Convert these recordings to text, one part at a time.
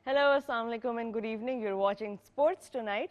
Hello, assalamu alaikum and good evening. You're watching Sports Tonight.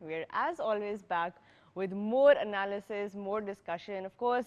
We're as always back with more analysis, more discussion. Of course,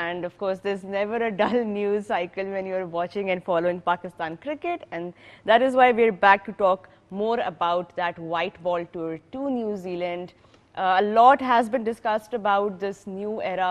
And of course, there's never a dull news cycle when you're watching and following Pakistan cricket, and that is why we're back to talk more about that white ball tour to New Zealand. A lot has been discussed about this new era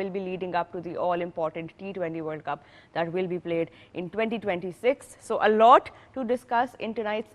will be leading up to the all important T20 World Cup that will be played in 2026. So a lot to discuss in tonight's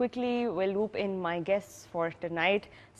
Quickly we'll loop in my guests for tonight.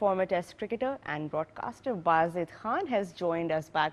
former test cricketer and broadcaster Bazid Khan has joined us back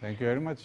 Thank you very much.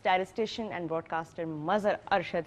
statistician and broadcaster Mazhar Arshad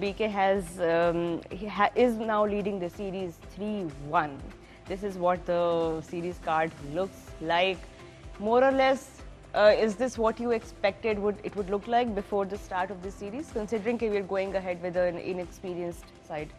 BK is now leading the series 3-1. This is what the series card looks like. More or less, is this what you expected it would look like before the start of the series, considering that we're going ahead with an inexperienced side?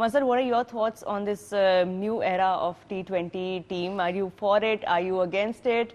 Mazhar, what are your thoughts on this new era of T20 team? Are you for it? Are you against it?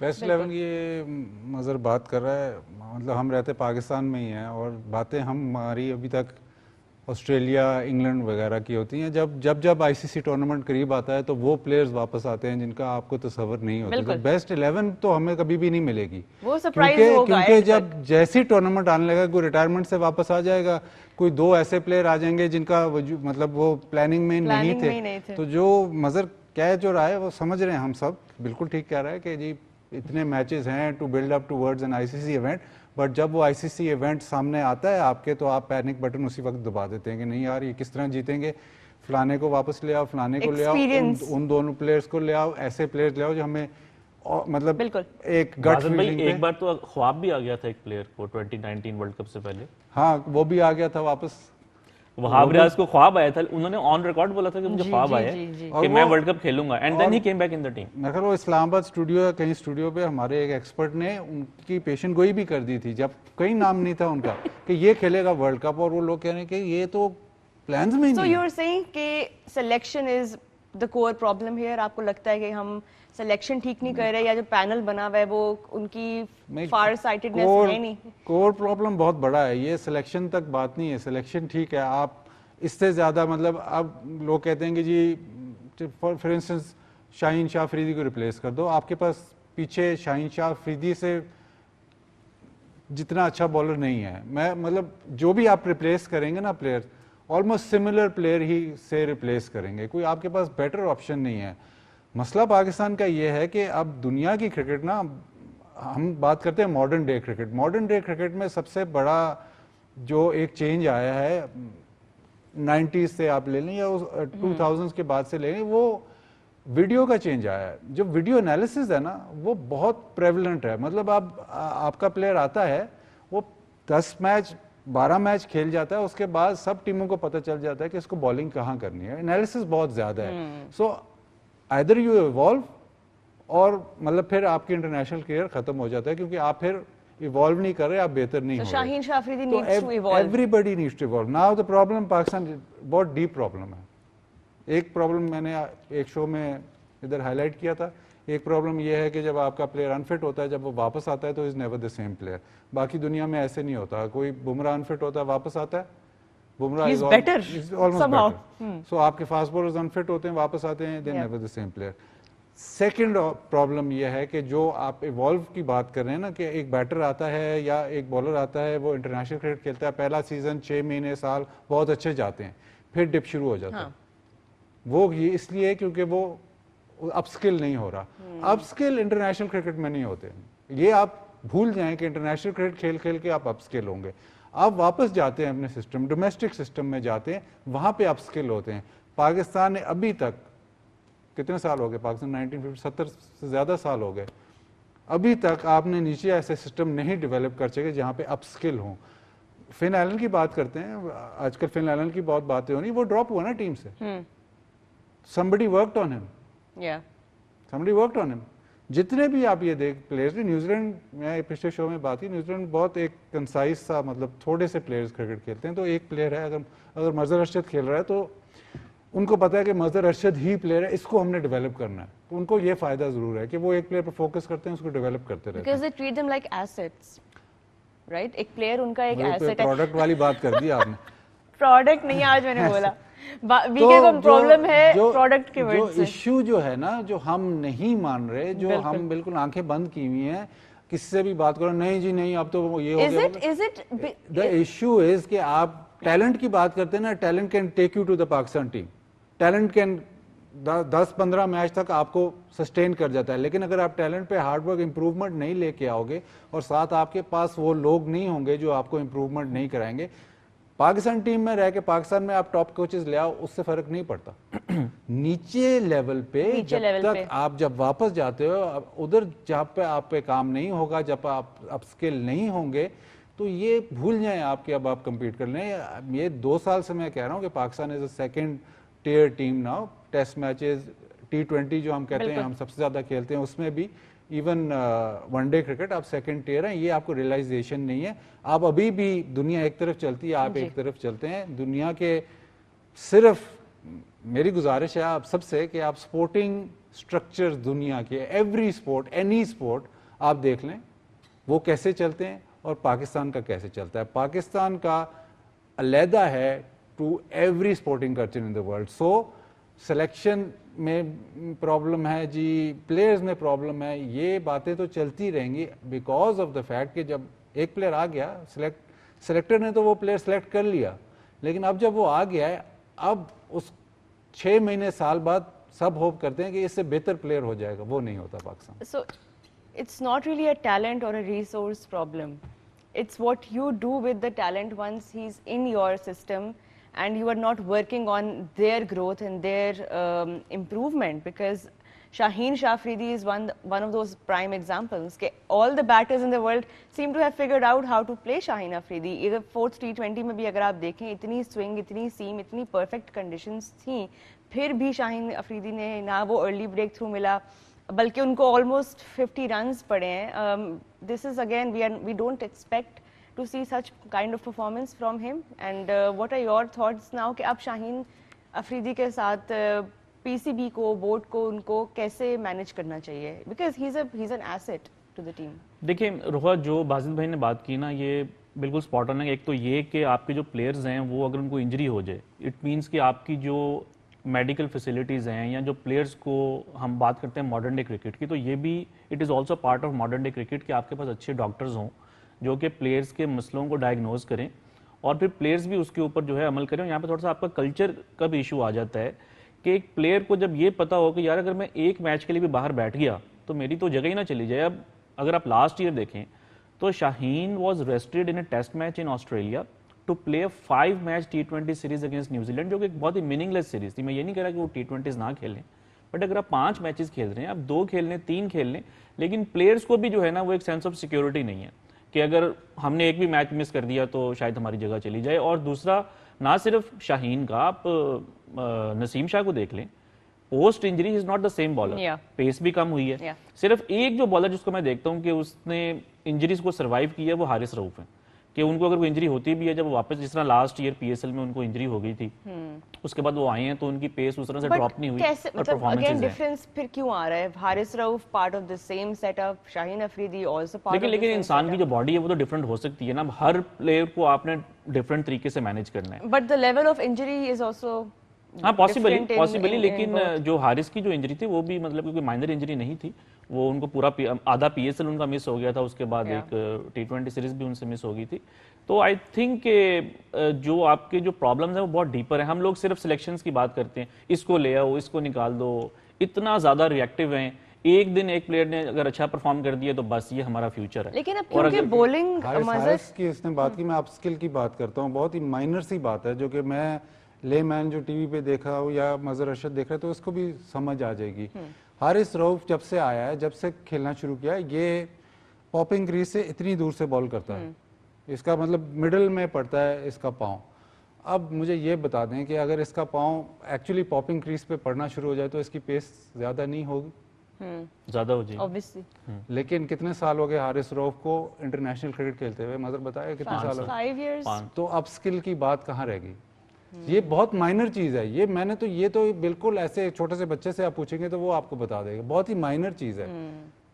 Best 11 کی مظہر بات کر رہا ہے, مطلب ہم رہتے پاکستان میں ہی ہیں اور باتیں ہماری ابھی تک آسٹریلیا انگلینڈ وغیرہ کی ہوتی ہیں. جب آئی سی سی ٹورنامنٹ قریب آتا ہے تو وہ پلیئرز واپس آتے ہیں جن کا آپ کو تصور نہیں ہوتا. تو بیسٹ 11 تو ہمیں کبھی بھی نہیں ملے گی, کیونکہ جب جیسی ٹورنامنٹ آنے لگا کوئی ریٹائرمنٹ سے واپس آ جائے گا, کوئی 2 ایسے پلیئر آ جائیں گے جن کا مطلب وہ پلاننگ میں نہیں تھے. تو جو مظہر کہہ جو رہا ہے وہ سمجھ رہے ہیں ہم سب, بالکل ٹھیک کہہ رہا ہے کہ جی اتنے میچز ہیں to build up towards an I C C event, but جب وہ آئی سی سی ایونٹ سامنے آتا ہے آپ کے تو آپ پینک بٹن اسی وقت دبا دیتے ہیں کہ نہیں یار یہ کس طرح جیتیں گے, فلانے کو واپس لے آؤ, فلانے کو لے آؤ, ان دونوں پلیئرز کو لے آؤ, ایسے پلیئرز لے آؤ جو ہمیں مطلب ایک گٹ فیلنگ پہ. ایک بار تو خواب بھی آ گیا تھا ایک پلیئر کو 2019 ورلڈ کپ سے پہلے, ہاں وہ بھی آ گیا تھا واپس. وہاب ریاض کو خواب آیا تھا, انہوں نے آن ریکارڈ بولا تھا کہ مجھے خواب آیا ہے کہ میں ورلڈ کپ کھیلوں گا, and then he came back in the team. میں وہ اسلام آباد اسٹوڈیو یا کہیں اسٹوڈیو پہ ہمارے ایک ایکسپرٹ نے ان کی پیشن گوئی بھی کر دی تھی جب کہیں نام نہیں تھا ان کا کہ یہ کھیلے گا ورلڈ کپ, اور وہ لوگ کہہ رہے ہیں کہ یہ تو پلانز میں ہی نہیں. سو یو آر سیئنگ کہ selection is the core problem here. آپ کو لگتا ہے کہ ہم سلیکشن ٹھیک نہیں کر رہے, یا جو پینل بنا ہوا ہے وہ ان کی فار سائٹڈنیس ہے نہیں؟ کور پرابلم بہت بڑا ہے, یہ سلیکشن تک بات نہیں ہے. سلیکشن ٹھیک ہے, آپ اس سے زیادہ مطلب اب لوگ کہتے ہیں کہ جی فار انسٹنس شاہین شاہ افریدی کو ریپلیس کر دو, آپ کے پاس پیچھے شاہین شاہ افریدی سے جتنا اچھا بالر نہیں ہے. میں مطلب جو بھی آپ ریپلیس کریں گے نا پلیئر, آلموسٹ سملر پلیئر ہی سے ریپلیس کریں گے, کوئی آپ کے پاس بیٹر آپشن نہیں ہے. مسئلہ پاکستان کا یہ ہے کہ اب دنیا کی کرکٹ نا, ہم بات کرتے ہیں modern day cricket, modern day cricket میں سب سے بڑا جو ایک چینج آیا ہے 90s سے آپ لے لیں یا 2000s کے بعد سے لے لیں, وہ ویڈیو کا چینج آیا ہے. جو ویڈیو انالیسز ہے نا وہ بہت پریولنٹ ہے. مطلب آپ کا پلیئر آتا ہے, وہ 10 میچ 12 میچ کھیل جاتا ہے, اس کے بعد سب ٹیموں کو پتہ چل جاتا ہے کہ اس کو بالنگ کہاں کرنی ہے. انالیسز بہت زیادہ ہے. سو ایدر یو ایوالو, اور مطلب پھر آپ کی انٹرنیشنل کیریئر ختم ہو جاتا ہے, کیونکہ آپ پھر ایوالو نہیں کر رہے, آپ بہتر نہیں ہو رہے. Shaheen Shah Afridi needs to evolve. Everybody needs to evolve. Now the problem Pakistan بہت ڈیپ پرابلم ہے. ایک پرابلم میں نے ایک شو میں ادھر ہائی لائٹ کیا تھا, ایک پرابلم یہ ہے کہ جب آپ کا پلیئر انفٹ ہوتا ہے, جب وہ واپس آتا ہے تو is never the same player. باقی دنیا میں ایسے نہیں ہوتا, کوئی بمراہ انفٹ ہوتا ہے واپس آتا ہے, بمراہ از آلموسٹ بیٹر. سو آپ کے فاسٹ بالرز انفٹ ہوتے ہیں واپس آتے ہیں, they never the same player. Second problem یہ ہے کہ جو آپ ایوالو کی بات کر رہے ہیں نا, کہ ایک بیٹر آتا ہے یا ایک بالر آتا ہے, وہ انٹرنیشنل کرکٹ کھیلتا ہے, پہلا سیزن 6 مہینے سال بہت اچھے جاتے ہیں, پھر ڈپ شروع ہو جاتا ہے. وہ یہ اس لیے کیونکہ وہ اپ سکل نہیں ہو رہا. اپ سکل انٹرنیشنل کرکٹ میں نہیں ہوتے, یہ آپ بھول جائیں کہ انٹرنیشنل کرکٹ کھیل کھیل کے آپ اپ سکل ہوں گے. آپ واپس جاتے ہیں اپنے سسٹم, ڈومیسٹک سسٹم میں جاتے ہیں, وہاں پہ اپ سکل ہوتے ہیں. پاکستان نے ابھی تک کتنے سال ہو گئے, پاکستان 1970 سے زیادہ سال ہو گئے, ابھی تک آپ نے نیچے ایسے سسٹم نہیں ڈیولپ کر سکے جہاں پہ اپ سکل ہوں. فن ایلن کی بات کرتے ہیں, آج کل فن ایلن کی بہت باتیں ہو رہی, وہ ڈراپ ہوا نا ٹیم سے. somebody worked on him. somebody worked on him. جتنے بھی آپ یہ دیکھ پلیئرز, نیوزی لینڈ میں پچھلے شو میں بات کی, نیوزی لینڈ بہت ایک کنسائز سا مطلب تھوڑے سے پلیئرز کرکٹ کھیلتے ہیں. تو ایک پلیئر ہے, اگر مظہر ارشد کھیل رہا ہے تو ان کو پتا ہے کہ مظہر ارشد ہی پلیئر ہے, اس کو ہم نے ڈیولپ کرنا ہے. تو ان کو یہ فائدہ ضرور ہے کہ وہ ایک پلیئر پر فوکس کرتے ہیں, اس کو ڈیولپ کرتے رہتے ہیں. Because they treat them like assets, right? ایک پلیئر ان کا ایک ایسٹ ہے. پروڈکٹ والی بات کر دی آپ نے. پروڈکٹ نہیں, آج میں نے بولا ویکے کو پرابلم ہے پروڈکٹ کے ورڈ سے. ایشو جو ہے نا, جو ہم نہیں مان رہے, جو ہم بالکل آنکھیں بند کی ہوئی ہیں, کس سے بھی بات کرو, نہیں جی نہیں اب تو یہ ہو گیا. دا ایشو از کہ آپ ٹیلنٹ کی بات کرتے ہیں نا, talent can take you to the Pakistan team. Talent can 10-15 match تک آپ کو سسٹین کر جاتا ہے, لیکن اگر آپ ٹیلنٹ پہ ہارڈ ورک امپروومنٹ نہیں لے کے آؤ گے, اور ساتھ آپ کے پاس وہ لوگ نہیں ہوں گے جو آپ کو امپروومنٹ نہیں کرائیں گے. پاکستان ٹیم میں رہ کے پاکستان میں آپ ٹاپ کوچز لے آؤ, اس سے فرق نہیں پڑتا. نیچے لیول پہ جب تک آپ جب واپس جاتے ہو, ادھر جہاں پہ آپ پہ کام نہیں ہوگا, جب آپ اپ سکل نہیں ہوں گے, تو یہ بھول جائیں آپ کہ اب آپ کمپیٹ کر لیں. یہ 2 سال سے میں کہہ رہا ہوں کہ Pakistan is a second tier team now. Test matches, T20 جو ہم کہتے ہیں, ہم سب سے زیادہ کھیلتے ہیں, اس میں بھی ایون ون ڈے کرکٹ آپ سیکنڈ ٹیئر ہیں. یہ آپ کو ریئلائزیشن نہیں ہے. آپ ابھی بھی دنیا ایک طرف چلتی ہے, آپ ایک طرف چلتے ہیں. دنیا کے صرف میری گزارش ہے آپ سب سے کہ آپ سپورٹنگ اسٹرکچر دنیا کے ایوری اسپورٹ اینی اسپورٹ آپ دیکھ لیں وہ کیسے چلتے ہیں اور پاکستان کا کیسے چلتا ہے. پاکستان کا علیحدہ ہے to every sporting culture in the world. So selection میں پرابلم ہے جی, پلیئرز میں پرابلم ہے, یہ باتیں تو چلتی رہیں گی بیکاز آف دا فیکٹ کہ جب ایک پلیئر آ گیا سلیکٹر نے تو وہ پلیئر سلیکٹ کر لیا, لیکن اب جب وہ آ گیا ہے اب اس 6 مہینے سال بعد سب ہوپ کرتے ہیں کہ اس سے بہتر پلیئر ہو جائے گا, وہ نہیں ہوتا Pakistan. So it's not really a talent or a resource problem. It's what you do with the talent once he's in your system and you are not working on their growth and their improvement, because Shaheen Shah Afridi is one of those prime examples. All the batters in the world seem to have figured out how to play Shaheen Afridi. Either 4th T20 میں بھی اگر آپ دیکھیں اتنی swing, اتنی same, اتنی perfect conditions تھیں, پھر بھی شاہین افریدی نے نہ وہ ارلی بریک تھرو ملا بلکہ ان کو آلموسٹ 50 رنز پڑے ہیں. This is again we don't expect to see such kind of performance from ہم. And what are your thoughts now کہ اب شاہین افریدی کے ساتھ پی سی بی کو, بورڈ کو, ان کو کیسے مینیج کرنا چاہیے, because he is an asset to the team. دیکھیں روحا, جو باسط بھائی نے بات کی نا یہ بالکل اسپاٹ آن ہے. ایک تو یہ کہ آپ کے جو پلیئرز ہیں وہ اگر ان کو انجری ہو جائے, اٹ مینس کہ آپ کی جو میڈیکل فیسلٹیز ہیں یا جو پلیئرز کو ہم بات کرتے ہیں ماڈرن ڈے کرکٹ کی, تو یہ بھی it is also part of modern day cricket کہ آپ کے پاس اچھے ڈاکٹرز ہوں جو کہ پلیئرز کے مسئلوں کو ڈائگنوز کریں اور پھر پلیئرز بھی اس کے اوپر جو ہے عمل کریں. یہاں پہ تھوڑا سا آپ کا کلچر کا بھی ایشو آ جاتا ہے کہ ایک پلیئر کو جب یہ پتا ہو کہ یار اگر میں ایک میچ کے لیے بھی باہر بیٹھ گیا تو میری تو جگہ ہی نہ چلی جائے. اب اگر آپ لاسٹ ایئر دیکھیں تو Shaheen was rested in a test match in Australia to play 5 match T20 series against New Zealand کہ ایک بہت ہی میننگ لیس سیریز تھی. میں یہ نہیں کہہ رہا کہ وہ T20s نہ کھیلیں, بٹ اگر آپ 5 میچز کھیل رہے ہیں, آپ 2 کھیل لیں, 3 کھیل لیں, لیکن پلیئرز کو بھی جو ہے نا وہ ایک سینس آف سیکیورٹی نہیں ہے کہ اگر ہم نے ایک بھی میچ مس کر دیا تو شاید ہماری جگہ چلی جائے. اور دوسرا نہ صرف شاہین کا, آپ نسیم شاہ کو دیکھ لیں, post injury is not the same bowler, pace بھی کم ہوئی ہے. صرف ایک جو بالر جس کو میں دیکھتا ہوں کہ اس نے انجریز کو سروائیو کیا ہے وہ حارث رؤف ہے, کہ ان کو اگر کوئی انجری ہوتی بھی ہے, جب واپس جس طرح last year P S L میں ان کو انجری ہو گئی تھی اس کے بعد وہ آئے ہیں تو ان کی پیس اس طرح سے ڈراپ نہیں ہوئی اور پرفارمنسز ہیں. ڈفرنس پھر کیوں آ رہا ہے؟ Haris Rauf part of the same setup, Shaheen Afridi also part of, لیکن انسان کی جو باڈی ہے وہ تو ڈفرنٹ ہو سکتی ہے نا, ہر پلیئر کو آپ نے ڈفرنٹ طریقے سے مینیج کرنا ہے. But the level of injury is also ہاں پاسبلی, لیکن جو حارث کی جو انجری تھی وہ بھی مطلب کوئی مائنر انجری نہیں تھی, وہ ان کو پورا آدھا پی ایس ایل ان کا مس ہو گیا تھا, اس کے بعد ایک T20 سیریز بھی ان سے مس ہو گئی تھی. تو آئی تھنک کہ جو آپ کے جو پرابلمز ہیں وہ بہت ڈیپر ہیں. ہم لوگ صرف سلیکشنز کی بات کرتے ہیں, اس کو لے آؤ, اس کو نکال دو, اتنا زیادہ ریئیکٹیو ہیں. ایک دن ایک پلیئر نے اگر اچھا پرفارم کر دیا تو بس یہ ہمارا فیوچر ہے. لیکن اب کیونکہ بولنگ حارث کی اس نے بات کی, میں اپ اسکل کی بات کرتا ہوں, بہت ہی مائنر سی بات ہے جو کہ میں لے مین جو ٹی وی پہ دیکھا ہو یا مظہر ارشد دیکھ رہا ہے تو اس کو بھی سمجھ آ جائے گی. حارث رؤف جب سے آیا ہے, جب سے کھیلنا شروع کیا, یہ پاپنگ کریز سے اتنی دور سے بال کرتا ہے, اس کا مطلب مڈل میں پڑتا ہے اس کا پاؤں. اب مجھے یہ بتا دیں کہ اگر اس کا پاؤں ایکچولی پاپنگ کریز پہ پڑنا شروع ہو جائے تو اس کی پیس زیادہ نہیں ہوگی, زیادہ ہو جائے obviously. لیکن کتنے سال ہو گئے حارث رؤف کو انٹرنیشنل کرکٹ کھیلتے ہوئے, مظہر بتایا کتنے سال ہو گئے؟ 5 years. تو اب اسکل کی بات کہاں رہ گئی؟ یہ بہت مائنر چیز ہے. یہ میں نے تو یہ تو بالکل ایسے چھوٹے سے بچے سے آپ پوچھیں گے تو وہ آپ کو بتا دے گا, بہت ہی مائنر چیز ہے.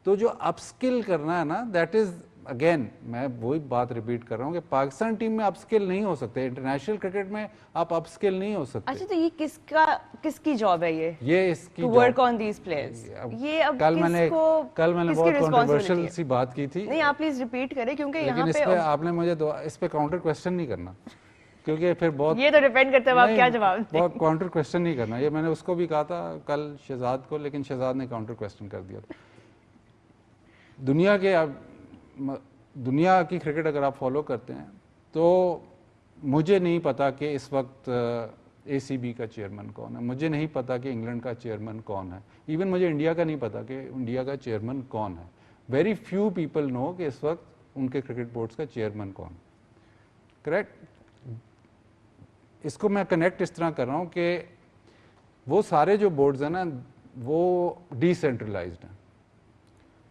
تو جو اپ اسکل کرنا ہے نا, دیٹ از اگین میں وہی بات ریپیٹ کر رہا ہوں کہ پاکستان ٹیم میں اپ اسکل نہیں ہو سکتے, انٹرنیشنل کرکٹ میں آپ اپ اسکل نہیں ہو سکتے. اچھا تو یہ کس کی جاب ہے یہ اس کی ورک آن دیز پلیئرز؟ یہ اب کل میں نے بہت کنٹروورشل سی بات کی تھی. نہیں آپ پلیز ریپیٹ کریں کیونکہ یہاں پہ آپ نے مجھے اس پہ کاؤنٹر کوسچن نہیں کرنا, کیونکہ پھر بہت یہ تو ڈیپینڈ کرتا ہے آپ کیا جواب دیں. بہت کاؤنٹر کوسچن نہیں کرنا, یہ میں نے اس کو بھی کہا تھا کل شہزاد کو, لیکن شہزاد نے کاؤنٹر کوسچن کر دیا. دنیا کی کرکٹ اگر آپ فالو کرتے ہیں تو مجھے نہیں پتا کہ اس وقت اے سی بی کا چیئرمین کون ہے, مجھے نہیں پتا کہ انگلینڈ کا چیئرمین کون ہے, ایون مجھے انڈیا کا نہیں پتا کہ انڈیا کا چیئرمین کون ہے. ویری فیو پیپل نو کہ اس وقت ان کے کرکٹ بورڈز کا چیئرمین کون. کریکٹ. اس کو میں کنیکٹ اس طرح کر رہا ہوں کہ وہ سارے جو بورڈز ہیں نا وہ ڈی سینٹرلائزڈ ہیں,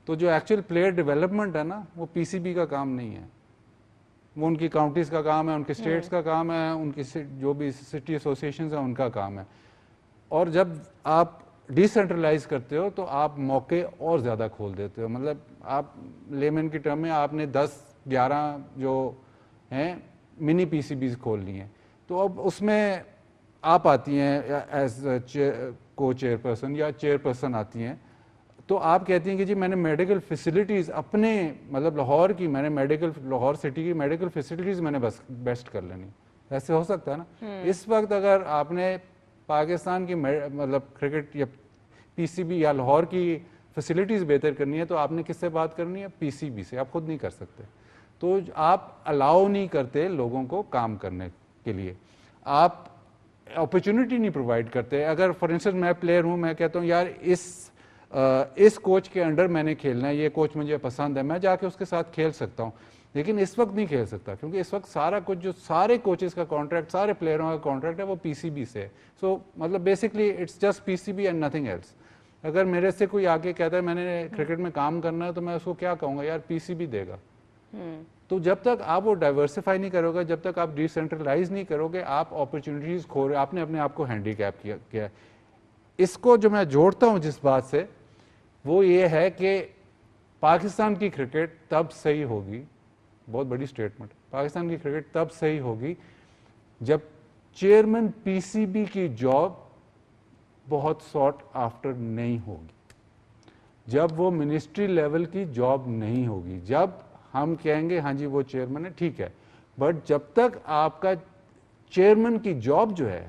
تو جو ایکچوئل پلیئر ڈیولپمنٹ ہے نا وہ پی سی بی کا کام نہیں ہے, وہ ان کی کاؤنٹیز کا کام ہے, ان کے اسٹیٹس کا کام ہے, ان کی جو بھی سٹی ایسوسیشنز ہیں ان کا کام ہے. اور جب آپ ڈیسینٹرلائز کرتے ہو تو آپ موقع اور زیادہ کھول دیتے ہو. مطلب آپ لیمن کی ٹرم میں آپ نے 10-11 جو ہیں منی پی سی بیز کھول لی ہیں, تو اب اس میں آپ آتی ہیں ایز کو چیئر پرسن یا چیئر پرسن آتی ہیں, تو آپ کہتی ہیں کہ جی میں نے میڈیکل فیسلٹیز اپنے مطلب لاہور کی, میں نے لاہور سٹی کی میڈیکل فیسلٹیز میں نے بس بیسٹ کر لینی. ایسے ہو سکتا ہے نا. اس وقت اگر آپ نے پاکستان کی مطلب کرکٹ یا پی سی بی یا لاہور کی فیسلٹیز بہتر کرنی ہے تو آپ نے کس سے بات کرنی ہے؟ پی سی بی سے. آپ خود نہیں کر سکتے, تو آپ الاؤ نہیں کرتے لوگوں کو کام کرنے کے لیے, آپ اپرچونٹی نہیں پرووائڈ کرتے. اگر فار انسٹنس میں پلیئر ہوں, میں کہتا ہوں یار اس کوچ کے انڈر میں نے کھیلنا ہے, یہ کوچ مجھے پسند ہے, میں جا کے اس کے ساتھ کھیل سکتا ہوں, لیکن اس وقت نہیں کھیل سکتا کیونکہ اس وقت سارا کچھ جو سارے کوچز کا کانٹریکٹ, سارے پلیئروں کا کانٹریکٹ ہے وہ پی سی بی سے ہے. سو مطلب basically it's just P C B and nothing else. اگر میرے سے کوئی آ کے کہتا ہے میں نے کرکٹ میں کام کرنا ہے تو میں اس کو کیا کہوں گا, یار پی سی بی دے گا. تو جب تک آپ وہ ڈائیورسفائی نہیں کرو گے, جب تک آپ ڈیسینٹرلائز نہیں کرو گے, آپ اپرچونیٹیز کھو رہے, آپ نے اپنے آپ کو ہینڈی کیپ کیا. اس کو جو میں جوڑتا ہوں جس بات سے, وہ یہ ہے کہ پاکستان کی کرکٹ تب صحیح ہوگی, بہت بڑی اسٹیٹمنٹ, پاکستان کی کرکٹ تب صحیح ہوگی جب چیئرمین پی سی بی کی جاب بہت ساٹ آفٹر نہیں ہوگی, جب وہ منسٹری لیول کی جاب نہیں ہوگی, جب ہم کہیں گے ہاں جی وہ چیئرمین ہے ٹھیک ہے, بٹ جب تک آپ کا چیئرمین کی جاب جو ہے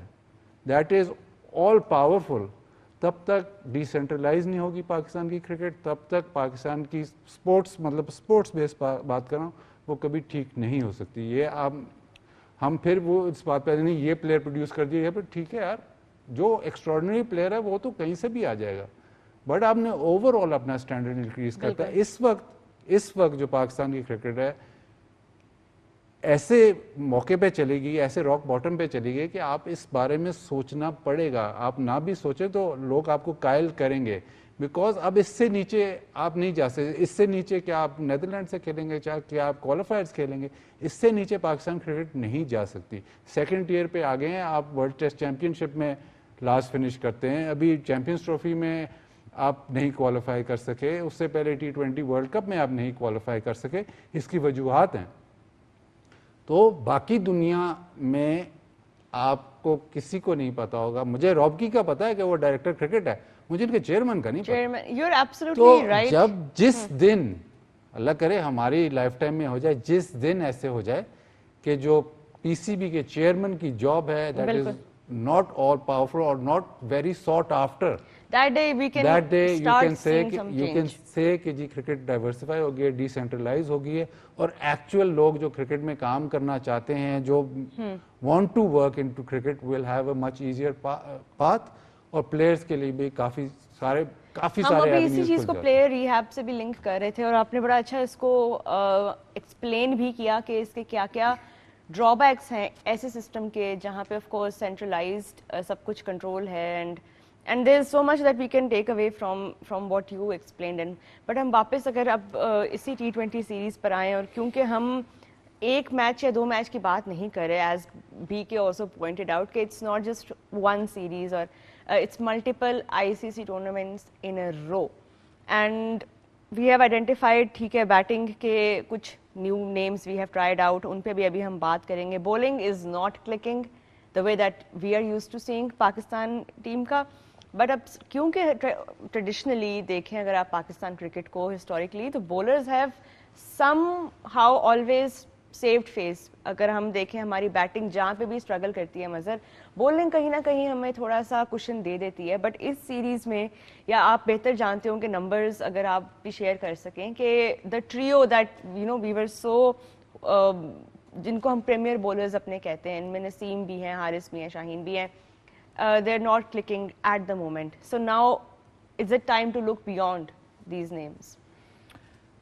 دیٹ از آل پاورفل, تب تک ڈیسینٹرلائز نہیں ہوگی پاکستان کی کرکٹ, تب تک پاکستان کی سپورٹس مطلب سپورٹس بیس بات کر رہا ہوں, وہ کبھی ٹھیک نہیں ہو سکتی. یہ آپ ہم پھر وہ اس بات پہ نہیں یہ پلیئر پروڈیوس کر دیے, پر ٹھیک ہے یار جو ایکسٹراڈنری پلیئر ہے وہ تو کہیں سے بھی آ جائے گا, بٹ آپ نے اوور آل اپنا اسٹینڈرڈ انکریز کرتا ہے. اس وقت جو پاکستان کی کرکٹ ہے ایسے موقع پہ چلے گی, ایسے راک باٹم پہ چلے گی کہ آپ اس بارے میں سوچنا پڑے گا. آپ نہ بھی سوچیں تو لوگ آپ کو قائل کریں گے, بیکاز اب اس سے نیچے آپ نہیں جا سکتے. اس سے نیچے کیا آپ نیدرلینڈ سے کھیلیں گے, چاہے کیا آپ کوالیفائرز کھیلیں گے, اس سے نیچے پاکستان کرکٹ نہیں جا سکتی. سیکنڈ ٹیئر پہ آ گئے ہیں, آپ ورلڈ ٹیسٹ چیمپئن شپ میں لاسٹ فنش کرتے ہیں, ابھی چیمپئنز ٹرافی میں آپ نہیں کوالیفائی کر سکے, اس سے پہلے T20 ورلڈ کپ میں آپ نہیں کوالیفائی کر سکے. اس کی وجوہات ہیں. تو باقی دنیا میں آپ کو کسی کو نہیں پتا ہوگا, مجھے رابکی کا پتا ہے کہ وہ ڈائریکٹر کرکٹ ہے, مجھے ان کے چیئرمین کا نہیں پتا. تو جب جس دن اللہ کرے ہماری لائف ٹائم میں ہو جائے, جس دن ایسے ہو جائے کہ جو پی سی بی کے چیئرمین کی جاب ہے that is not all powerful or not very sought after, that day we can start seeing some change. You can say کہ جی کرکٹ ڈائیورسفائی ہو گئی ہے, ڈیسینٹرلائز ہو گئی ہے, اور ایکچوئل لوگ جو کرکٹ میں کام کرنا چاہتے ہیں, جو want to work into cricket will have a much easier path, اور پلیئرز کے لیے بھی کافی سارے ہم ابھی اسی چیز کو پلیئر ریہیب سے بھی لنک کر رہے تھے, اور آپ نے بڑا اچھا اس کو ایکسپلین بھی کیا کہ اس کے کیا کیا ڈرا بیکس ہیں ایسے سسٹم کے جہاں پہ آف کورس سینٹرلائزڈ سب کچھ کنٹرول ہے, and there is so much that we can take away from what you explained. But ہم واپس اگر اب اسی T20 سیریز پر آئیں, اور کیونکہ ہم ایک میچ یا دو میچ کی بات نہیں کر رہے, as B K also pointed out کہ it's not just one series, اور it's multiple ICC tournaments in a row, and we have identified ٹھیک ہے بیٹنگ کے کچھ new names we have tried out, ان پہ بھی ابھی ہم بات کریں گے. Bowling is not clicking the way that we are used to seeing Pakistan team کا, بٹ اب کیونکہ ٹریڈیشنلی دیکھیں اگر آپ پاکستان کرکٹ کو ہسٹوریکلی, تو bowlers have somehow always saved face. اگر ہم دیکھیں ہماری بیٹنگ جہاں پہ بھی اسٹرگل کرتی ہے مظہر, بولنگ کہیں نہ کہیں ہمیں تھوڑا سا کوشن دے دیتی ہے. بٹ اس سیریز میں, یا آپ بہتر جانتے ہوں کہ نمبرز اگر آپ بھی شیئر کر سکیں, کہ دا ٹریو دیٹ یو نو وی ور سو, جن کو ہم پریمیئر بولرز اپنے کہتے ہیں, ان میں نسیم بھی ہیں, حارث بھی ہیں, شاہین بھی ہیں, they are not clicking at the moment. So now is it time to look beyond these names?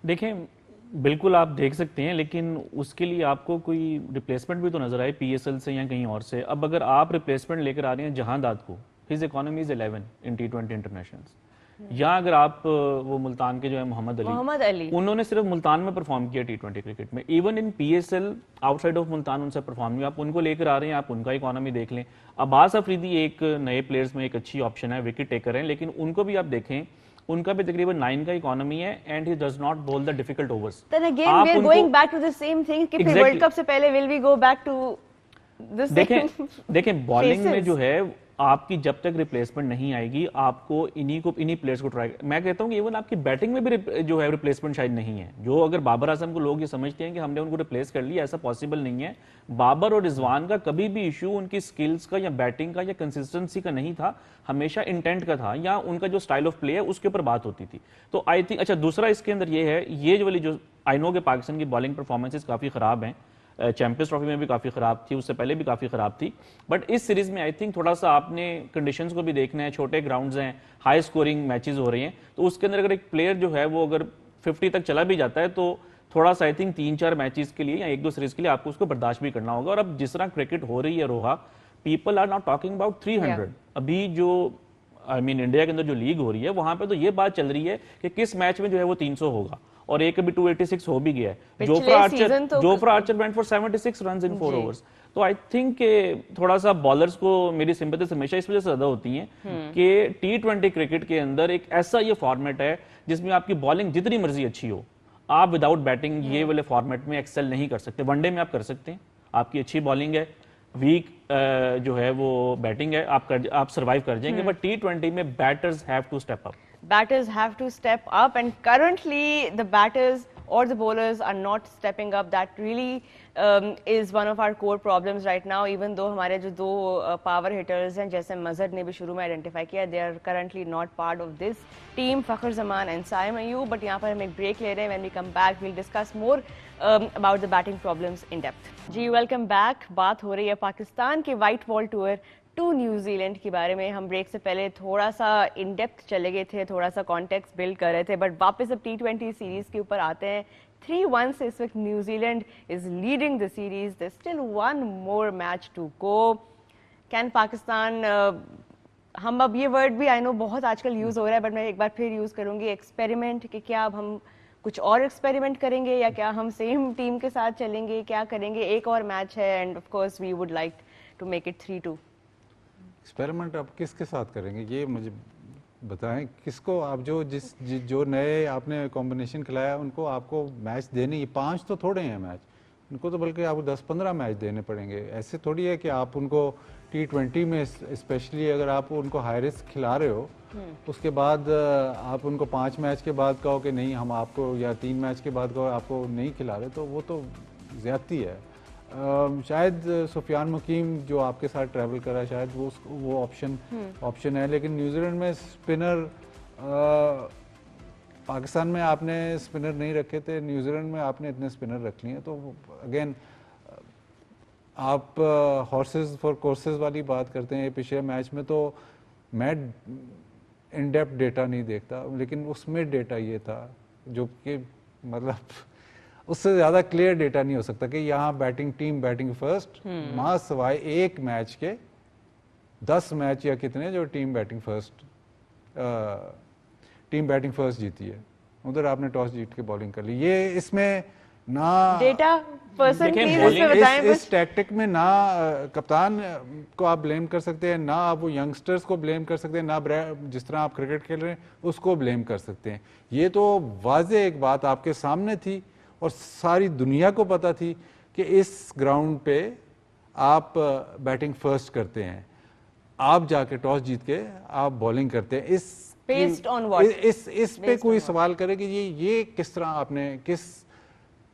دیکھیں بالکل آپ دیکھ سکتے ہیں, لیکن اس کے لیے آپ کو کوئی ریپلیسمنٹ بھی تو نظر آئے PSL سے یا کہیں اور سے. اب اگر آپ ریپلیسمنٹ لے کر آ رہے ہیں جہاں داد کو, his economy is 11 in T20 internationals, یا اگر آپ وہ ملتان کے جو ہے محمد علی, انہوں نے صرف ملتان میں پرفارم کیا T20 کرکٹ میں, even in PSL outside of Multan ان سے پرفارم نہیں, آپ ان کو لے کر آ رہے ہیں, آپ ان کا اکانومی دیکھ لیں. عباس افریدی ایک نئے پلیئرز میں ایک اچھی آپشن ہے, وکٹ ٹیکر ہیں, لیکن ان کو بھی آپ دیکھیں ان کا بھی تقریباً 9 کا اکانومی ہے, اینڈ ہی ڈز ناٹ بول the difficult overs. Then again we are going back to the same thing کہ پھر ورلڈ کپ سے پہلے will we go back to the same دیکھیں بالنگ میں جو ہے آپ کی جب تک ریپلیسمنٹ نہیں آئے گی, آپ کو انہی پلیئرز کو ٹرائی, میں کہتا ہوں کہ ایون آپ کی بیٹنگ میں بھی جو ہے ریپلیسمنٹ شاید نہیں ہے. جو اگر بابر اعظم کو لوگ یہ سمجھتے ہیں کہ ہم نے ان کو ریپلیس کر لیا, ایسا پاسبل نہیں ہے. بابر اور رضوان کا کبھی بھی ایشو ان کی سکلز کا یا بیٹنگ کا یا کنسسٹنسی کا نہیں تھا, ہمیشہ انٹینٹ کا تھا, یا ان کا جو سٹائل آف پلے ہے اس کے اوپر بات ہوتی تھی. تو آئی تھنک اچھا دوسرا اس کے اندر یہ ہے, یہ جو والی جو آئی نو کہ پاکستان کی بالنگ پرفارمنسز کافی خراب ہیں, چیمپئنز ٹرافی میں بھی کافی خراب تھی, اس سے پہلے بھی کافی خراب تھی, بٹ اس سیریز میں آئی تھنک تھوڑا سا آپ نے کنڈیشنز کو بھی دیکھنا ہے, چھوٹے گراؤنڈز ہیں, ہائی سکورنگ میچز ہو رہی ہیں, تو اس کے اندر اگر ایک پلیئر جو ہے وہ اگر 50 تک چلا بھی جاتا ہے تو تھوڑا سا آئی تھنک 3-4 میچز کے لیے یا 1-2 سیریز کے لیے آپ کو اس کو برداشت بھی کرنا ہوگا. اور اب جس طرح کرکٹ ہو رہی ہے Ruha, people are not talking about 300. ابھی جو انڈیا کے اندر جو لیگ ہو رہی ہے وہاں پہ تو یہ بات چل رہی ہے کہ کس میچ میں جو ہے وہ 300 ہوگا, اور ایک ابھی 286 ہو بھی گیا ہے. جوفرا Archer went for 76 runs in 4 overs. تو آئی تھنک کہ تھوڑا سا بالرز کو میری سمپتھیز ہمیشہ اس وجہ سے زیادہ ہوتی ہیں کہ T20 کرکٹ کے اندر ایک ایسا یہ فارمیٹ ہے جس میں آپ کی بالنگ جتنی مرضی اچھی ہو, آپ وداؤٹ بیٹنگ یہ والے فارمیٹ میں ایکسل نہیں کر سکتے. ون ڈے میں آپ کر سکتے ہیں, آپ کی اچھی بالنگ ہے, ویک جو ہے وہ بیٹنگ ہے, آپ سروائیو کر جائیں گے, بٹ T20 میں batters have to step up. Batters have to step up, and currently the batters or the bowlers are not stepping up. That really is one of our core problems right now. Even though ہمارے جو دو power hitters ہیں, جیسے مظہر نے بھی شروع میں identify کیا, they are currently not part of this team, فخر زمان and Saim Ayub. But یہاں پر ہم ایک break لے رہے ہیں. When we come back we'll discuss more about the batting problems in depth. G welcome back. بات ہو رہی ہے پاکستان کے white ball tour to New Zealand کے بارے میں. ہم بریک سے پہلے تھوڑا سا ان ڈیپتھ چلے گئے تھے, تھوڑا سا کانٹیکس بلڈ کر رہے تھے, بٹ واپس اب T20 سیریز کے اوپر آتے ہیں. 3-1 سے اس وقت New Zealand is leading the series. There still one more match to go. Can Pakistan, ہم اب یہ ورڈ بھی آئی نو بہت آج کل یوز ہو رہا ہے, بٹ میں ایک بار پھر یوز کروں گی, ایکسپیریمنٹ, کہ کیا اب ہم کچھ اور ایکسپیریمنٹ کریں گے یا کیا ہم سیم ٹیم کے ساتھ چلیں گے, کیا کریں گے. ایک اور میچ ہے and of course we would like to make it 3-2. Experiment آپ کس کے ساتھ کریں گے یہ مجھے بتائیں, کس کو آپ جو نئے آپ نے کمبینیشن کھلایا ان کو آپ کو میچ دینے, یہ 5 تو تھوڑے ہیں میچ, ان کو تو بلکہ آپ کو 10-15 میچ دینے پڑیں گے. ایسے تھوڑی ہے کہ آپ ان کو T20 میں اسپیشلی اگر آپ ان کو ہائی رسک کھلا رہے ہو, اس کے بعد آپ ان کو 5 میچ کے بعد کہو کہ نہیں ہم آپ کو, یا 3 میچ کے بعد کہو آپ کو نہیں کھلا رہے, تو وہ تو زیادتی ہے. شاید سفیان مقیم جو آپ کے ساتھ ٹریول کر رہا ہے شاید وہ آپشن ہے, لیکن نیوزی لینڈ میں اسپنر, پاکستان میں آپ نے اسپنر نہیں رکھے تھے, نیوزی لینڈ میں آپ نے اتنے اسپنر رکھ لیے ہیں. تو اگین آپ ہارسز فار کورسز والی بات کرتے ہیں. پچھلے میچ میں تو میں ان ڈیپتھ ڈیٹا نہیں دیکھتا, لیکن اس میں ڈیٹا یہ تھا جو کہ مطلب اس سے زیادہ کلیئر ڈیٹا نہیں ہو سکتا کہ یہاں ٹیم بیٹنگ فرسٹ, ماں سوائے ایک میچ کے 10 میچ یا کتنے جو ٹیم بیٹنگ فرسٹ جیتی ہے, ادھر آپ نے ٹاس جیت کے بالنگ کر لی. یہ اس میں نہ ڈیٹا پرسن اس ٹیکٹک میں نہ کپتان کو آپ بلیم کر سکتے ہیں, نہ آپ وہ ینگسٹرز کو بلیم کر سکتے ہیں, نہ جس طرح آپ کرکٹ کھیل رہے ہیں اس کو بلیم کر سکتے ہیں. یہ تو واضح ایک بات آپ کے سامنے تھی اور ساری دنیا کو پتا تھی کہ اس گراؤنڈ پہ آپ بیٹنگ فرسٹ کرتے ہیں, آپ جا کے ٹاس جیت کے آپ بالنگ کرتے ہیں. اس پہ کوئی سوال کرے کہ یہ کس طرح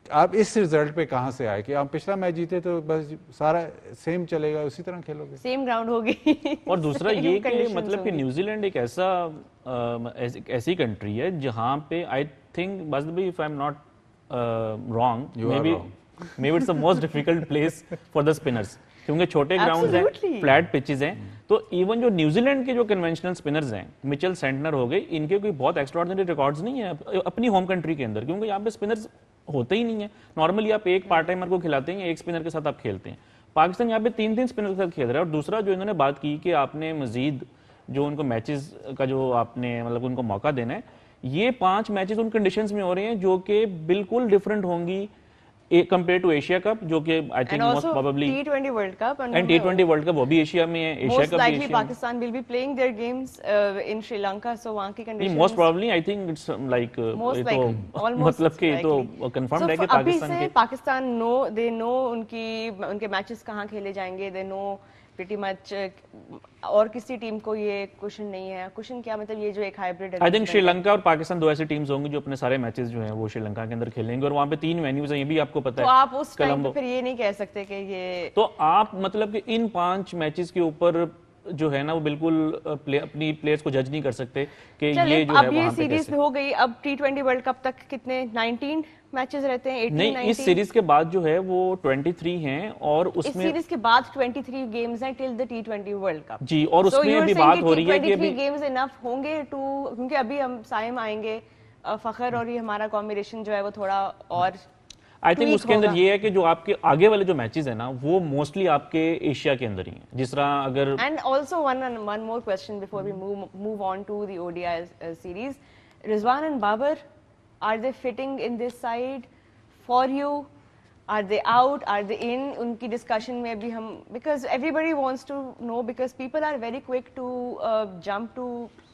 آپ اس رزلٹ پہ کہاں سے آئے کہ آپ پچھلا میچ جیتے تو بس سارا سیم چلے گا, اسی طرح کھیلو گے, سیم گراؤنڈ ہوگی. اور دوسرا یہ کہ مطلب کہ نیوزی لینڈ ایک ایسی کنٹری ہے جہاں پہ آئی تھنک بس be if I'm not wrong, maybe it's the most difficult place for the spinners, کیونکہ چھوٹے گراؤنڈز ہیں, فلیٹ پچز ہیں. تو ایون جو نیوزی لینڈ کے جو کنونشنل اسپنرز ہیں, مچل سینٹنر ہو گئے, ان کے کوئی بہت ایکسٹرا آرڈنری ریکارڈز نہیں ہیں اپنی ہوم کنٹری کے اندر, کیونکہ یہاں پہ اسپنرز ہوتے ہی نہیں ہیں. نارملی آپ ایک پارٹ ٹائمر کو کھلاتے ہیں, ایک اسپنر کے ساتھ آپ کھیلتے ہیں. پاکستان یہاں پہ 3 اسپنر کے ساتھ کھیل رہا ہے. اور دوسرا جو انہوں نے بات کی کہ آپ نے مزید جو ان کو میچز کا جو آپ نے مطلب ان کو موقع دینا ہے, یہ 5 میچز ان کنڈیشنز میں ہو رہے ہیں جو کہ بالکل ڈفرنٹ ہوں گی کمپیئر ٹو ایشیا کپ, جو کہ I think most probably T20 World Cup and T20 world cup وہ بھی ایشیا میں ہے, ایشیا most کپ بھی likely ایشیا میں. Pakistan will be playing their games in Sri Lanka, so وہاں کی نہیں, conditions most probably I think it's like مطلب کہ یہ تو کنفرمڈ ہے کہ پاکستان کے پاکستان they know ان کے میچز کہاں کھیلے جائیں گے, they know pretty much اور کسی ٹیم کو یہ کوشن نہیں ہے. کوشن کیا مطلب یہ جو ایک hybrid I think Sri Lanka اور پاکستان 2 ایسی ٹیمز ہوں گی جو اپنے سارے میچز جو ہیں وہ شری لنکا کے اندر کھیلیں گے, اور وہاں پہ 3 وینیوز ہیں, یہ بھی آپ کو پتہ ہے. تو آپ اس ٹائم پہ پھر یہ نہیں کہہ سکتے کہ یہ, تو آپ مطلب کہ ان 5 میچز کے اوپر جو ہے نا وہ بالکل اپنی پلیئرز کو جج نہیں کر سکتے کہ یہ جو ہے اب یہ وہاں پہ سیریز کیسے. ہو گئی, اب T20 ورلڈ کپ تک کتنے 19 میچز رہتے ہیں, 18 نہیں, اس 19 سیریز کے بعد جو ہے وہ 23 ہیں, اور اس اس میں سیریز کے بعد 23 گیمز ہیں ٹل دی T20 ورلڈ کپ. جی, اور اس میں ابھی بات ہو رہی ہے کہ ابھی گیمز انف ہوں گے ٹو, کیونکہ ابھی ہم سائم آئیں گے, فخر اور یہ ہمارا کمبینیشن جو ہے وہ تھوڑا اور آئی تھنک اس کے اندر یہ ہے کہ جو آپ کے آگے والے جو میچز ہیں نا وہ موسٹلی آپ کے ایشیا کے اندر ہی ہیں, جس طرح اگر and also one more question before we move on to the ODI series. Rizwan and Babar, are they fitting in this side for you, are they out, are they in, ان کی ڈسکشن میں بھی ہم, because everybody wants to know, because people are very quick to jump to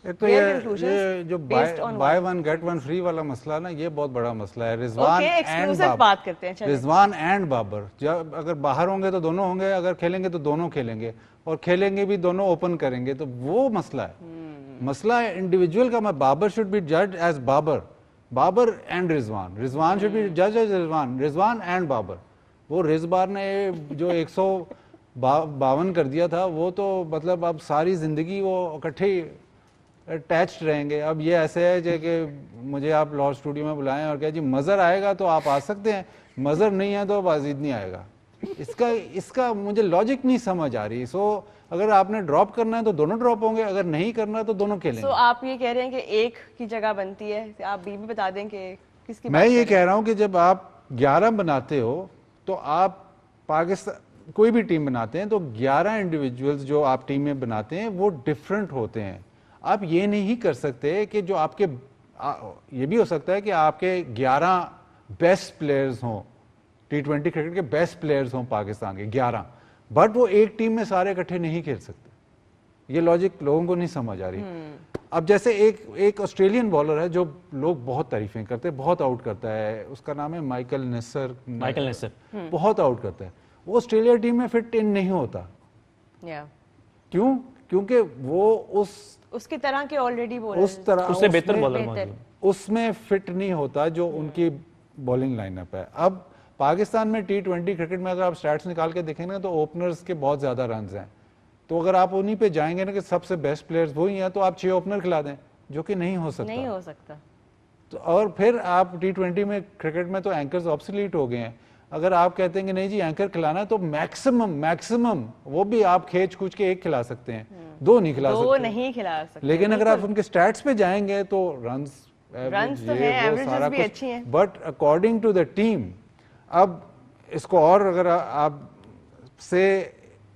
تو their یہ conclusions جو based on buy one get one free والا مسئلہ نا, یہ بہت بڑا مسئلہ ہے. رضوان اینڈ بات کرتے ہیں, رضوان اینڈ بابر جب اگر باہر ہوں گے تو دونوں ہوں گے, اگر کھیلیں گے تو دونوں کھیلیں گے, اور کھیلیں گے بھی دونوں اوپن کریں گے, تو وہ مسئلہ ہے. مسئلہ ہے انڈیویجول کا. میں Babar should be judged as Babar and Rizwan should be جج ایز رضوان اینڈ بابر. وہ رضبار نے جو 152 کر دیا تھا, وہ تو مطلب اب ساری زندگی وہ اکٹھے اٹیچڈ رہیں گے. اب یہ ایسے ہے کہ مجھے آپ لاہور اسٹوڈیو میں بلائیں اور کہا جی مظہر آئے گا تو آپ آ سکتے ہیں, مظہر نہیں ہے تو بازید نہیں آئے گا. اس کا مجھے لاجک نہیں سمجھ آ رہی. سو اگر آپ نے ڈراپ کرنا ہے تو دونوں ڈراپ ہوں گے, اگر نہیں کرنا تو دونوں کھیلیں گے. سو آپ یہ کہہ رہے ہیں کہ ایک کی جگہ بنتی ہے, آپ بھی بتا دیں کہ کس کی. میں یہ کہہ رہا ہوں کہ جب آپ 11 بناتے ہو تو آپ پاکستان کوئی بھی ٹیم بناتے ہیں تو 11 انڈیویجولز جو آپ ٹیم میں بناتے ہیں وہ ڈفرنٹ ہوتے ہیں. آپ یہ نہیں کر سکتے کہ جو آپ کے, یہ بھی ہو سکتا ہے کہ آپ کے 11 بیسٹ پلیئرز ہوں, T20 کرکٹ کے بیسٹ پلیئرز ہوں پاکستان کے 11, بٹ وہ ایک ٹیم میں سارے اکٹھے نہیں کھیل سکتے. یہ لاجک لوگوں کو نہیں سمجھ آ رہی. اب جیسے ایک آسٹریلین بالر ہے جو لوگ بہت تعریفیں کرتے ہیں, بہت آؤٹ کرتا ہے, اس کا نام ہے مائیکل نیسر, بہت آؤٹ کرتا ہے. وہ آسٹریلیا ٹیم میں فٹ ان نہیں ہوتا. کیوں؟ کیونکہ وہ اس کی طرح کے آلریڈی اس طرح اس سے بہتر بالر موجود, اس میں فٹ نہیں ہوتا جو ان کی بالنگ لائن اپ ہے. اب پاکستان میں T20 کرکٹ میں اگر آپ سٹیٹس نکال کے دیکھیں نا تو اوپنرز کے بہت زیادہ رنز ہیں. تو اگر آپ انہی پہ جائیں گے نا کہ سب سے بیسٹ پلیئرز وہی ہیں, تو آپ 6 اوپنر کھلا دیں, جو کہ نہیں ہو سکتا. تو اور پھر آپ T20 میں کرکٹ میں تو اینکرز آبسلیٹ ہو گئے ہیں. اگر آپ کہتے ہیں کہ نہیں جی اینکر کھلانا ہے تو میکسیمم وہ بھی آپ کھینچ کھوچ کے 1 کھلا سکتے ہیں, 2 نہیں کھلا سکتے. لیکن اگر آپ ان کے سٹیٹس پہ جائیں گے تو رنز تو ہیں, ایوریجز بھی اچھی ہیں, but according to the team. اب اس کو اور اگر آپ سے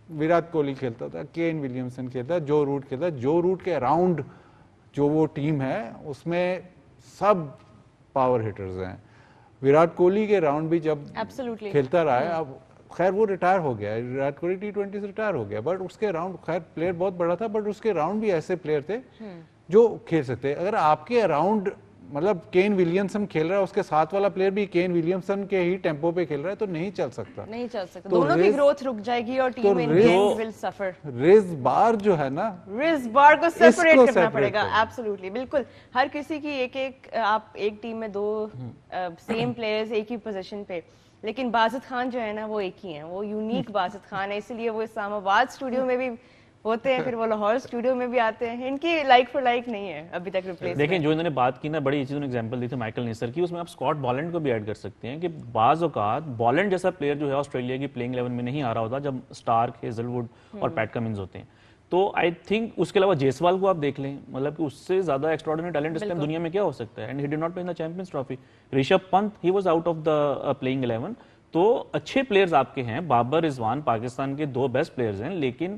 وراٹ کوہلی کھیلتا تھا, کین ولیمسن کھیلتا, جو روٹ کھیلتا, جو روٹ کے اراؤنڈ جو وہ ٹیم ہے اس میں سب پاور ہٹرز ہیں. وراٹ کوہلی کے راؤنڈ بھی جب کھیلتا رہا ہے, اب خیر وہ ریٹائر ہو گیا ہے, وراٹ کوہلی T20 سے ریٹائر ہو گیا, بٹ اس کے راؤنڈ خیر پلیئر بہت بڑا تھا, بٹ اس کے راؤنڈ بھی ایسے پلیئر تھے جو کھیل سکتے. اگر آپ کے اراؤنڈ مطلب کین ولیمسن کھیل رہا ہے, اس کے ساتھ والا پلیئر بھی کین ولیمسن کے ہی ٹیمپو پہ کھیل رہا ہے, تو نہیں چل سکتا. دونوں کی گروتھ رک جائے گی اور ٹیم ان گیم ول سفر. رضبار جو ہے نا, رضبار کو سیپریٹ کرنا پڑے گا. ایبسولوٹلی, بالکل. ہر کسی کی ایک آپ ایک ٹیم میں 2 سیم پلیئرز ایک ہی پوزیشن پہ, لیکن باسط خان جو ہے نا وہ ایک ہی ہیں, وہ یونیک باسط خان ہے, اس لیے وہ اسلام آباد اسٹوڈیو میں بھی ہوتے ہیں, پھر وہ لاہور اسٹوڈیو میں بھی آتے ہیں. ان کی لائک فار لائک نہیں ہے ابھی تک ریپلیس. دیکھیں جو انہوں نے بات کی نا, بڑی چیز ایگزامپل دی تھی مائیکل نیسر کی, اس میں آپ اسکاٹ بالینڈ کو بھی ایڈ کر سکتے ہیں کہ بعض اوقات بالینڈ جیسا پلیئر جو ہے آسٹریلیا کی پلینگ 11 میں نہیں آ رہا ہوتا جب اسٹارک, ہیزل ووڈ اور پیٹ کمنز ہوتے ہیں. تو آئی تھنک اس کے علاوہ جیسوال کو آپ دیکھ لیں, مطلب کہ اس سے زیادہ ایکسٹراڈنری ٹیلنٹ اس ٹائم دنیا میں کیا ہو سکتا ہے. And he did not play in the champions trophy. Rishabh Pant, he was out of the playing 11. تو اچھے پلیئرز آپ کے ہیں, بابر رضوان پاکستان کے 2 بیسٹ پلیئرز ہیں, لیکن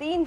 3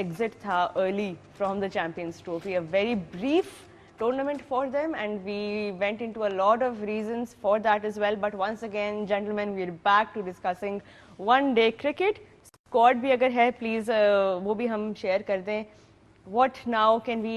exit tha early from the Champions Trophy, a very brief tournament for them, and we went into a lot of reasons for that as well. But once again, gentlemen, we're back to discussing one day cricket. Squad bhi agar hai, please wo bhi hum share kar dein. What now can we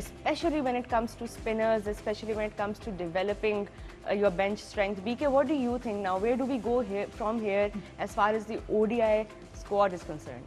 especially when it comes to spinners, especially when it comes to developing your bench strength. BK, what do you think now? Where do we go from here as far as the ODI squad is concerned?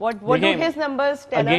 what do his numbers tell us,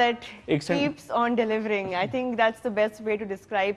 that Extend- keeps on delivering. I think that's the best way to describe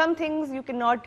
some things you cannot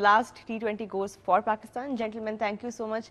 last T20 goes for Pakistan. Gentlemen, thank you so much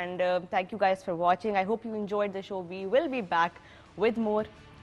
and thank you guys for watching. I hope you enjoyed the show. We will be back with more.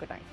Good night.